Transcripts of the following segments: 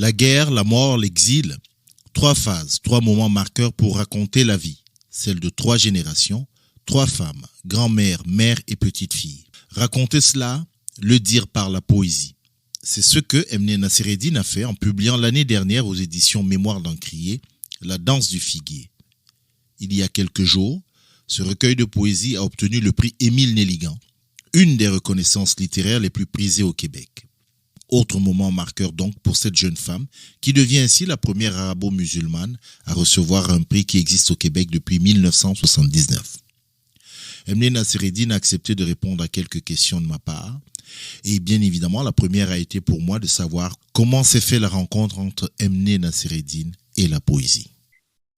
La guerre, la mort, l'exil. 3 phases, 3 moments marqueurs pour raconter la vie. Celle de 3 générations, 3 femmes, grand-mère, mère et petite-fille. Raconter cela, le dire par la poésie. C'est ce que Emne Nassereddine a fait en publiant l'année dernière aux éditions Mémoire d'Encrier, La danse du figuier. Il y a quelques jours, ce recueil de poésie a obtenu le prix Émile Nelligan, une des reconnaissances littéraires les plus prisées au Québec. Autre moment marqueur donc pour cette jeune femme, qui devient ainsi la première arabo-musulmane à recevoir un prix qui existe au Québec depuis 1979. Emne Nassereddine a accepté de répondre à quelques questions de ma part. Et bien évidemment, la première a été pour moi de savoir comment s'est fait la rencontre entre Emne Nassereddine et la poésie.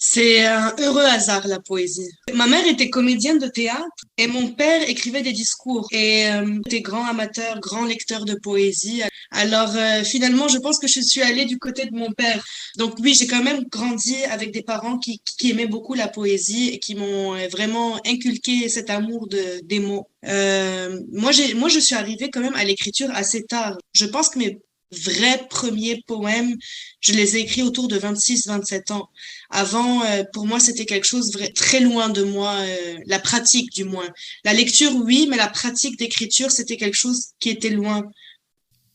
C'est un heureux hasard, la poésie. Ma mère était comédienne de théâtre et mon père écrivait des discours et était grand amateur, grand lecteur de poésie. Alors finalement, je pense que je suis allée du côté de mon père. Donc oui, j'ai quand même grandi avec des parents qui aimaient beaucoup la poésie et qui m'ont vraiment inculqué cet amour des mots. Moi, je suis arrivée quand même à l'écriture assez tard. Je pense que mes vrais premiers poèmes, je les ai écrits autour de 26-27 ans. Avant, pour moi, c'était quelque chose très loin de moi, la pratique du moins. La lecture, oui, mais la pratique d'écriture, c'était quelque chose qui était loin.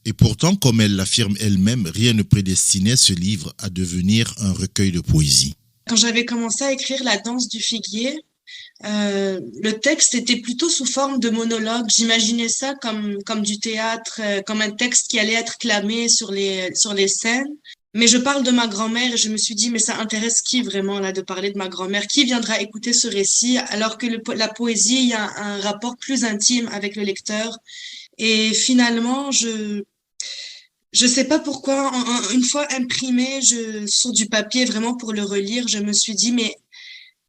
Et pourtant, comme elle l'affirme elle-même, rien ne prédestinait ce livre à devenir un recueil de poésie. Quand j'avais commencé à écrire La danse du figuier, le texte était plutôt sous forme de monologue. J'imaginais ça comme du théâtre, comme un texte qui allait être clamé sur les scènes. Mais je parle de ma grand-mère et je me suis dit, mais ça intéresse qui vraiment là de parler de ma grand-mère? Qui viendra écouter ce récit alors que la poésie, il y a un rapport plus intime avec le lecteur. Et finalement, je sais pas pourquoi, une fois imprimé sur du papier vraiment pour le relire, je me suis dit, mais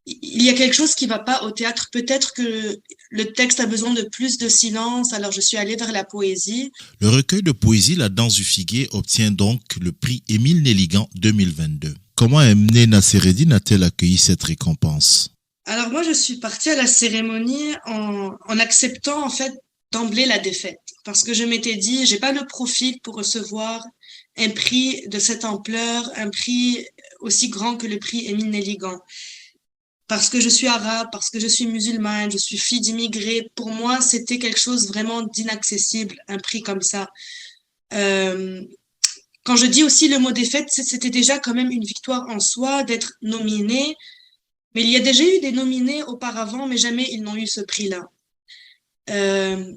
il y a quelque chose qui va pas au théâtre. Peut-être que le texte a besoin de plus de silence, alors je suis allée vers la poésie. Le recueil de poésie La danse du figuier obtient donc le prix Émile Nelligan 2022. Comment Emne Nassereddine a-t-elle accueilli cette récompense? Alors moi, je suis partie à la cérémonie en acceptant en fait d'emblée la défaite. Parce que je m'étais dit, j'ai pas le profil pour recevoir un prix de cette ampleur, un prix aussi grand que le prix Émile Nelligan. Parce que je suis arabe, parce que je suis musulmane, je suis fille d'immigrés. Pour moi, c'était quelque chose vraiment d'inaccessible, un prix comme ça. Euh, Quand je dis aussi le mot défaite, c'était déjà quand même une victoire en soi d'être nominé. Mais il y a déjà eu des nominés auparavant, mais jamais ils n'ont eu ce prix-là. Euh,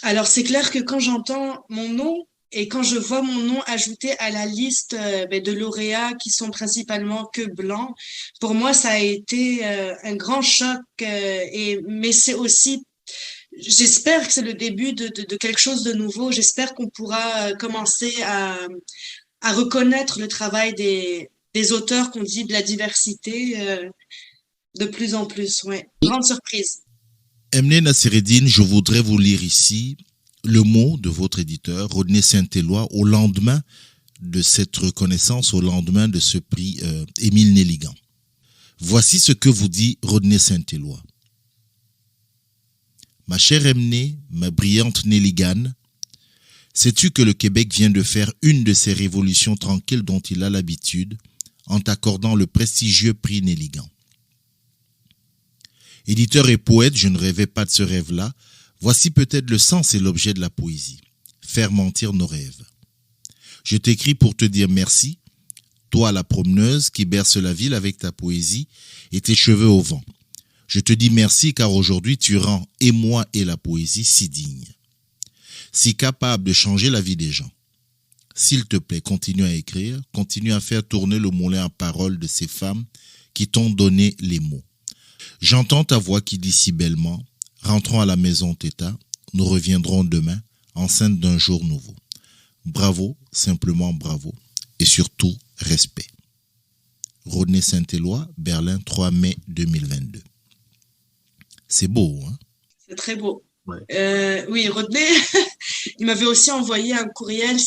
alors c'est clair que quand j'entends mon nom et quand je vois mon nom ajouté à la liste de lauréats qui sont principalement que blancs, pour moi ça a été un grand choc. Mais c'est aussi, j'espère que c'est le début de quelque chose de nouveau. J'espère qu'on pourra commencer à reconnaître le travail des auteurs qu'on dit de la diversité de plus en plus. Ouais, grande surprise. Emne Nassereddine, je voudrais vous lire ici le mot de votre éditeur, Rodney Saint-Éloi, au lendemain de cette reconnaissance, au lendemain de ce prix Émile Nelligan. Voici ce que vous dit Rodney Saint-Éloi. Ma chère Emne, ma brillante Nelligan, sais-tu que le Québec vient de faire une de ces révolutions tranquilles dont il a l'habitude en t'accordant le prestigieux prix Nelligan? Éditeur et poète, je ne rêvais pas de ce rêve-là. Voici peut-être le sens et l'objet de la poésie. Faire mentir nos rêves. Je t'écris pour te dire merci, toi la promeneuse qui berce la ville avec ta poésie et tes cheveux au vent. Je te dis merci car aujourd'hui tu rends et moi et la poésie si dignes, si capables de changer la vie des gens. S'il te plaît, continue à écrire, continue à faire tourner le moulin à paroles de ces femmes qui t'ont donné les mots. J'entends ta voix qui dit si bellement, rentrons à la maison Téta, nous reviendrons demain, enceinte d'un jour nouveau. Bravo, simplement bravo, et surtout respect. Rodney Saint-Éloi, Berlin, 3 mai 2022. C'est beau, hein? C'est très beau. Ouais. Oui, Rodney, il m'avait aussi envoyé un courriel.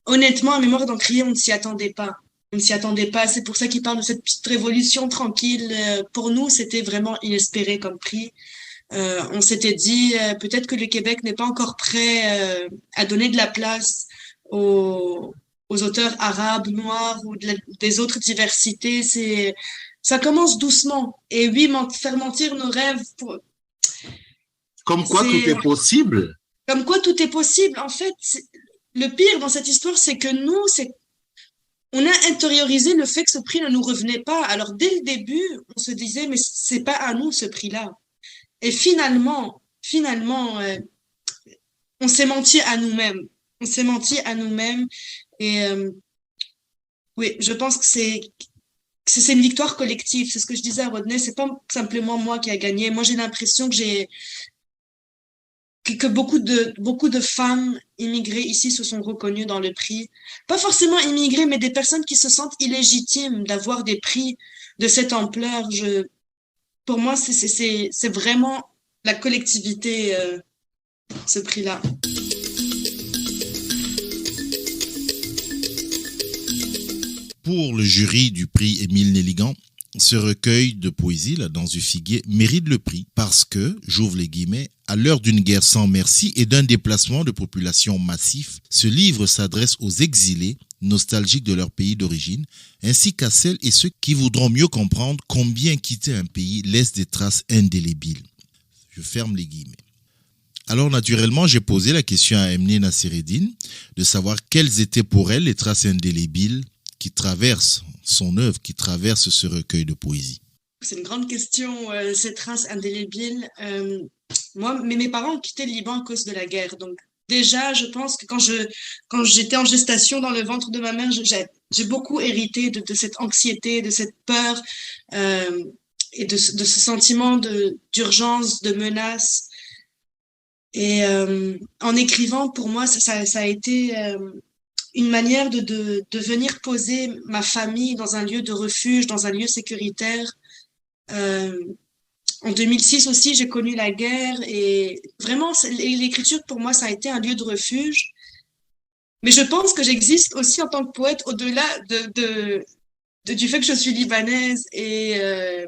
Honnêtement, à Mémoire d'Encrier, on ne s'y attendait pas. On ne s'y attendait pas. C'est pour ça qu'il parle de cette petite révolution tranquille. Pour nous, c'était vraiment inespéré comme prix. On s'était dit peut-être que le Québec n'est pas encore prêt à donner de la place aux aux auteurs arabes, noirs ou des autres diversités. Ça commence doucement. Et oui, faire mentir nos rêves, Comme quoi tout c'est est possible. comme quoi tout est possible. En fait, le pire dans cette histoire, c'est que nous, on a intériorisé le fait que ce prix ne nous revenait pas. Alors, dès le début, on se disait, mais c'est pas à nous ce prix-là. Et finalement, on s'est menti à nous-mêmes. On s'est menti à nous-mêmes. Et oui, je pense que c'est une victoire collective. C'est ce que je disais à Rodney. C'est pas simplement moi qui a gagné. Moi, j'ai l'impression que beaucoup de femmes immigrées ici se sont reconnues dans le prix. Pas forcément immigrées, mais des personnes qui se sentent illégitimes d'avoir des prix de cette ampleur. Pour moi, c'est vraiment la collectivité, ce prix-là. Pour le jury du prix Émile Nelligan, ce recueil de poésie, là, dans du figuier, mérite le prix parce que, j'ouvre les guillemets, à l'heure d'une guerre sans merci et d'un déplacement de population massif, ce livre s'adresse aux exilés, nostalgiques de leur pays d'origine, ainsi qu'à celles et ceux qui voudront mieux comprendre combien quitter un pays laisse des traces indélébiles. Je ferme les guillemets. Alors naturellement, j'ai posé la question à Emne Nassereddine de savoir quelles étaient pour elle les traces indélébiles qui traversent son œuvre, qui traversent ce recueil de poésie. C'est une grande question, ces traces indélébiles. Moi, mes parents ont quitté le Liban à cause de la guerre. Donc déjà, je pense que quand j'étais en gestation dans le ventre de ma mère, j'ai beaucoup hérité de cette anxiété, de cette peur et de ce sentiment d'urgence, de menace. Et en écrivant, pour moi, ça a été une manière de venir poser ma famille dans un lieu de refuge, dans un lieu sécuritaire. En 2006 aussi, j'ai connu la guerre et vraiment, l'écriture, pour moi, ça a été un lieu de refuge. Mais je pense que j'existe aussi en tant que poète au-delà du fait que je suis libanaise et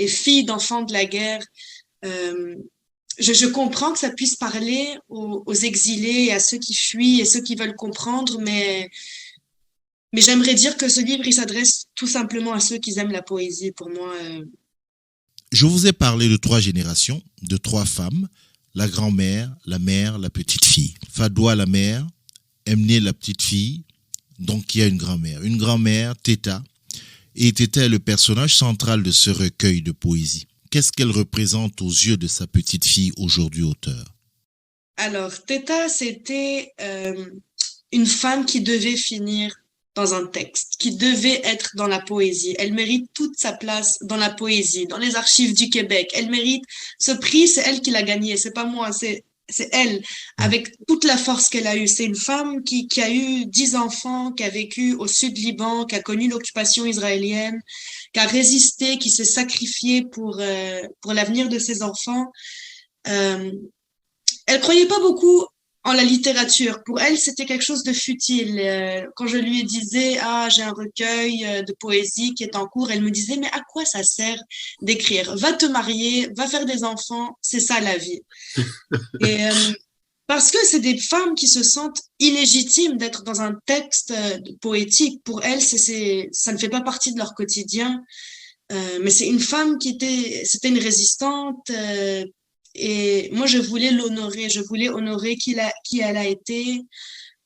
fille d'enfants de la guerre. Je comprends que ça puisse parler aux exilés et à ceux qui fuient et ceux qui veulent comprendre, mais j'aimerais dire que ce livre, il s'adresse tout simplement à ceux qui aiment la poésie. Pour moi, Je vous ai parlé de 3 générations, de 3 femmes, la grand-mère, la mère, la petite-fille. Fadoua, la mère, Emne, la petite-fille, donc il y a une grand-mère, Teta, et Teta est le personnage central de ce recueil de poésie. Qu'est-ce qu'elle représente aux yeux de sa petite-fille, aujourd'hui auteure? Alors, Teta, c'était une femme qui devait finir dans un texte, qui devait être dans la poésie. Elle mérite toute sa place dans la poésie, dans les archives du Québec. Elle mérite ce prix, c'est elle qui l'a gagné, c'est pas moi, c'est elle, avec toute la force qu'elle a eue. C'est une femme qui a eu 10 enfants, qui a vécu au sud Liban, qui a connu l'occupation israélienne, qui a résisté, qui s'est sacrifiée pour l'avenir de ses enfants. Elle croyait pas beaucoup en la littérature. Pour elle, c'était quelque chose de futile. Quand je lui disais, j'ai un recueil de poésie qui est en cours, elle me disait, mais à quoi ça sert d'écrire? Va te marier, va faire des enfants, c'est ça la vie. Et parce que c'est des femmes qui se sentent illégitimes d'être dans un texte poétique. Pour elles, ça ne fait pas partie de leur quotidien. Mais c'est une femme c'était une résistante. Et moi, je voulais l'honorer. Je voulais honorer qui elle a été.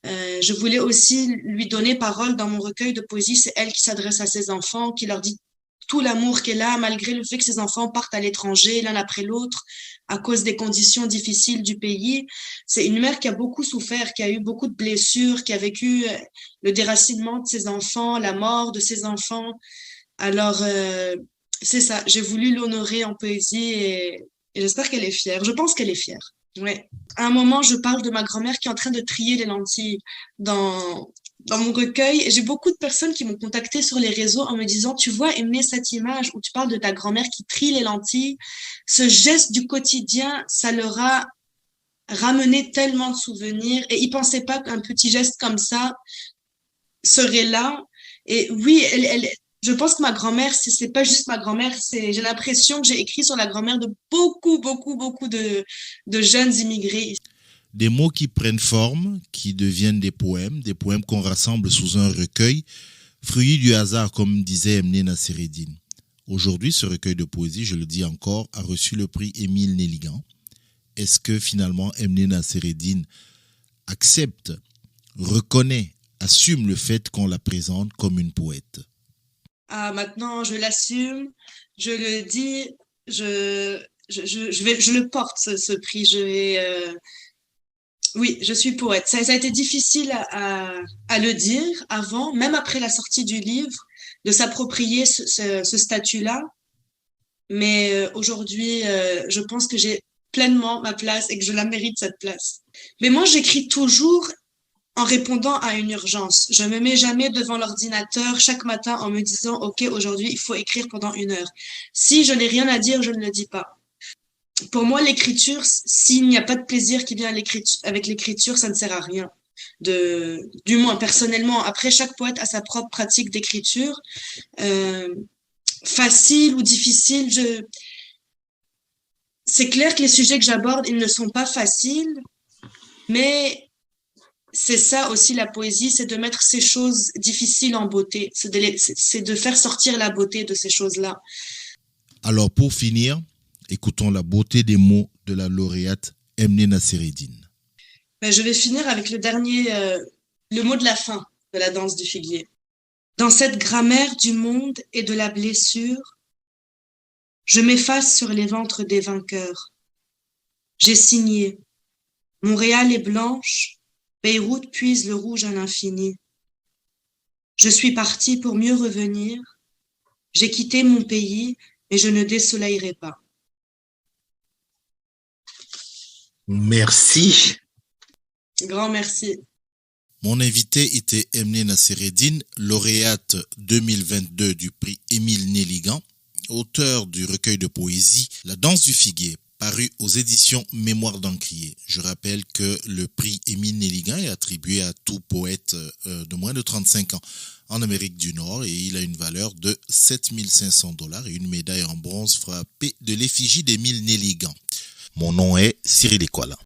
Je voulais aussi lui donner parole dans mon recueil de poésie. C'est elle qui s'adresse à ses enfants, qui leur dit tout l'amour qu'elle a, malgré le fait que ses enfants partent à l'étranger, l'un après l'autre, à cause des conditions difficiles du pays. C'est une mère qui a beaucoup souffert, qui a eu beaucoup de blessures, qui a vécu le déracinement de ses enfants, la mort de ses enfants. Alors, c'est ça. J'ai voulu l'honorer en poésie et j'espère qu'elle est fière. Je pense qu'elle est fière. Ouais. À un moment, je parle de ma grand-mère qui est en train de trier les lentilles dans mon recueil. Et j'ai beaucoup de personnes qui m'ont contacté sur les réseaux en me disant, tu vois, aimer cette image où tu parles de ta grand-mère qui trie les lentilles. Ce geste du quotidien, ça leur a ramené tellement de souvenirs et ils pensaient pas qu'un petit geste comme ça serait là. Et oui, je pense que ma grand-mère, c'est pas juste ma grand-mère, j'ai l'impression que j'ai écrit sur la grand-mère de beaucoup de jeunes immigrés. Des mots qui prennent forme, qui deviennent des poèmes qu'on rassemble sous un recueil, fruit du hasard, comme disait Emne Nassereddine. Aujourd'hui, ce recueil de poésie, je le dis encore, a reçu le prix Émile Nelligan. Est-ce que finalement Emne Nassereddine accepte, reconnaît, assume le fait qu'on la présente comme une poète? Ah, maintenant, je l'assume, je le dis, je le porte, ce prix. Oui, je suis poète. Ça a été difficile à le dire avant, même après la sortie du livre, de s'approprier ce statut-là. Mais aujourd'hui, je pense que j'ai pleinement ma place et que je la mérite, cette place. Mais moi, j'écris toujours en répondant à une urgence. Je me mets jamais devant l'ordinateur chaque matin en me disant, OK, aujourd'hui, il faut écrire pendant 1 heure. Si je n'ai rien à dire, je ne le dis pas. Pour moi, l'écriture, s'il n'y a pas de plaisir qui vient avec l'écriture, ça ne sert à rien. Du moins, personnellement, après, chaque poète a sa propre pratique d'écriture. Facile ou difficile, c'est clair que les sujets que j'aborde, ils ne sont pas faciles, mais c'est ça aussi la poésie, c'est de mettre ces choses difficiles en beauté, c'est de faire sortir la beauté de ces choses-là. Alors pour finir, écoutons la beauté des mots de la lauréate Emne Nassereddine. Je vais finir avec le mot de la fin de la danse du figuier. Dans cette grammaire du monde et de la blessure, je m'efface sur les ventres des vainqueurs. J'ai signé. Montréal est blanche, Beyrouth puise le rouge à l'infini. Je suis partie pour mieux revenir. J'ai quitté mon pays, mais je ne désoleillerai pas. Merci. Grand merci. Mon invité était Emne Nassereddine, lauréate 2022 du prix Émile Nelligan, auteur du recueil de poésie La danse du figuier, paru aux éditions Mémoire d'Encrier. Je rappelle que le prix Émile Nelligan est attribué à tout poète de moins de 35 ans en Amérique du Nord et il a une valeur de 7 500 $ et une médaille en bronze frappée de l'effigie d'Émile Nelligan. Mon nom est Cyril Ekwala.